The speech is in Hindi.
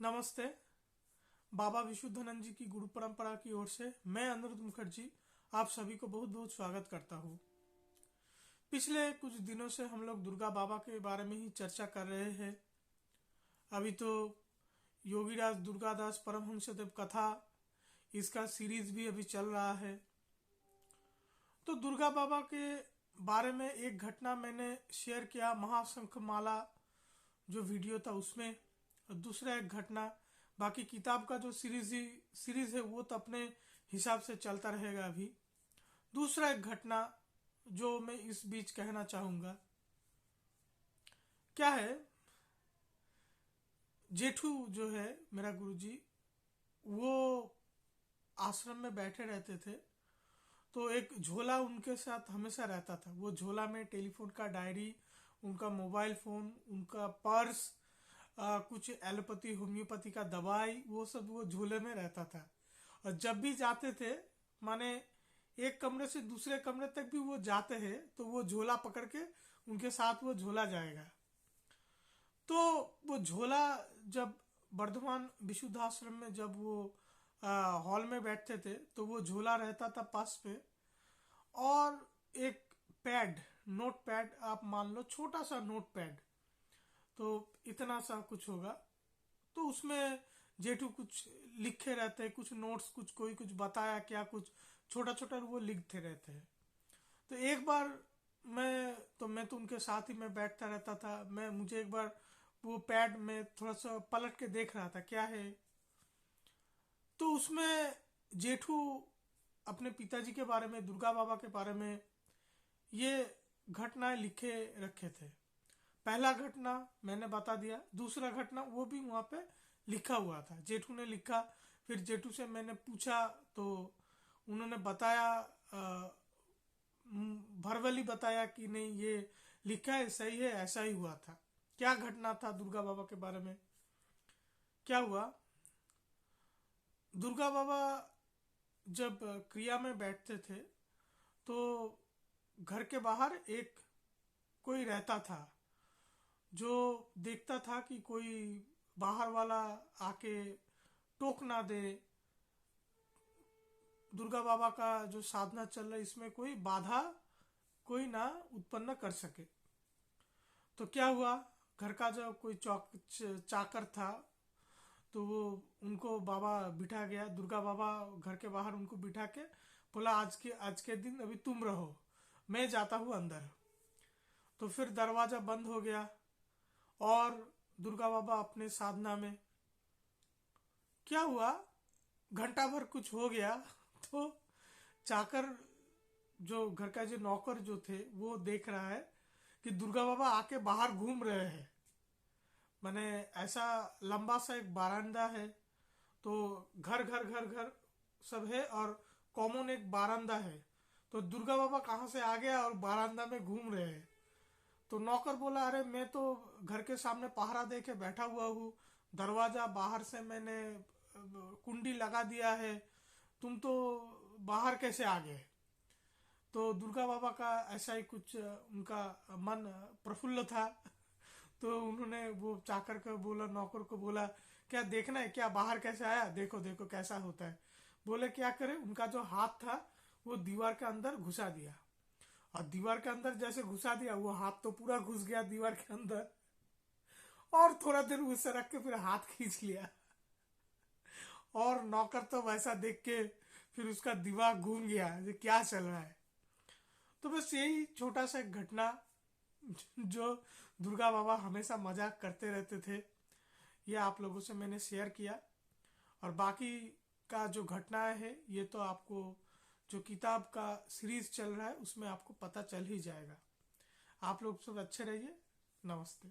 नमस्ते। बाबा विशुद्धानंद जी की गुरु परंपरा की ओर से मैं अनिरुद्ध मुखर्जी आप सभी को बहुत बहुत स्वागत करता हूँ। पिछले कुछ दिनों से हम लोग दुर्गा बाबा के बारे में ही चर्चा कर रहे हैं। अभी तो योगीराज दुर्गादास परमहंसदेव कथा इसका सीरीज भी अभी चल रहा है। तो दुर्गा बाबा के बारे में एक घटना मैंने शेयर किया, महाशंख माला जो वीडियो था उसमें। और दूसरा एक घटना, बाकी किताब का जो सीरीज है वो तो अपने हिसाब से चलता रहेगा। अभी दूसरा एक घटना जो मैं इस बीच कहना चाहूंगा, क्या है, जेठू जो है मेरा गुरुजी, वो आश्रम में बैठे रहते थे। तो एक झोला उनके साथ हमेशा रहता था। वो झोला में टेलीफोन का डायरी, उनका मोबाइल फोन, उनका पर्स, कुछ एलोपैथी होम्योपैथी का दवाई, वो सब वो झोले में रहता था। और जब भी जाते थे, माने एक कमरे से दूसरे कमरे तक भी वो जाते हैं तो वो झोला पकड़ के उनके साथ वो झोला जाएगा। तो वो झोला जब वर्धमान विशुद्धाश्रम में जब वो हॉल में बैठते थे तो वो झोला रहता था पास पे। और एक पैड, नोट पैड आप मान लो, छोटा सा नोट पैड, तो इतना सा कुछ होगा। तो उसमें जेठू कुछ लिखे रहते हैं, कुछ नोट्स, कुछ कोई कुछ बताया क्या, कुछ छोटा छोटा वो लिखते रहते हैं। तो एक बार मैं तो उनके साथ ही मैं बैठता रहता था। मुझे एक बार वो पैड में थोड़ा सा पलट के देख रहा था क्या है। तो उसमें जेठू अपने पिताजी के बारे में, दुर्गा बाबा के बारे में ये घटनाएं लिखे रखे थे। पहला घटना मैंने बता दिया, दूसरा घटना वो भी वहां पे लिखा हुआ था, जेठू ने लिखा। फिर जेठू से मैंने पूछा तो उन्होंने बताया, भरवली बताया कि नहीं ये लिखा है, सही है, ऐसा ही हुआ था। क्या घटना था दुर्गा बाबा के बारे में, क्या हुआ, दुर्गा बाबा जब क्रिया में बैठते थे तो घर के बाहर एक कोई रहता था जो देखता था कि कोई बाहर वाला आके टोक ना दे, दुर्गा बाबा का जो साधना चल रहा है इसमें कोई बाधा कोई ना उत्पन्न कर सके। तो क्या हुआ, घर का जो कोई चाकर था तो वो उनको बाबा बिठा गया, दुर्गा बाबा घर के बाहर उनको बिठा के बोला आज के दिन अभी तुम रहो, मैं जाता हूँ अंदर। तो फिर दरवाजा बंद हो गया और दुर्गा बाबा अपने साधना में। क्या हुआ, घंटा भर कुछ हो गया तो चाकर, जो घर का जो नौकर जो थे, वो देख रहा है कि दुर्गा बाबा आके बाहर घूम रहे हैं। माने ऐसा लंबा सा एक बारांदा है, तो घर घर घर घर सब है और कॉमन एक बारांदा है। तो दुर्गा बाबा कहाँ से आ गया और बारांदा में घूम रहे हैं। तो नौकर बोला, अरे मैं तो घर के सामने पहरा दे के बैठा हुआ हूँ, दरवाजा बाहर से मैंने कुंडी लगा दिया है, तुम तो बाहर कैसे आ गए। तो दुर्गा बाबा का ऐसा ही कुछ उनका मन प्रफुल्ल था। तो उन्होंने वो चाकर को बोला, नौकर को बोला, क्या देखना है क्या, बाहर कैसे आया, देखो देखो कैसा होता है। बोले क्या करे, उनका जो हाथ था वो दीवार के अंदर घुसा दिया। और दीवार के अंदर जैसे घुसा दिया, वो हाथ तो पूरा घुस गया दीवार के अंदर। और थोड़ा देर उससे रख के फिर हाथ खींच लिया। और नौकर तो वैसा देख के फिर उसका दिमाग घूम गया, ये क्या चल रहा है। तो बस यही छोटा सा एक घटना जो दुर्गा बाबा हमेशा मजाक करते रहते थे, ये आप लोगों से मैंने शेयर किया। और बाकी का जो घटनाएं है ये तो आपको जो किताब का सीरीज चल रहा है उसमें आपको पता चल ही जाएगा। आप लोग सब अच्छे रहिए। नमस्ते।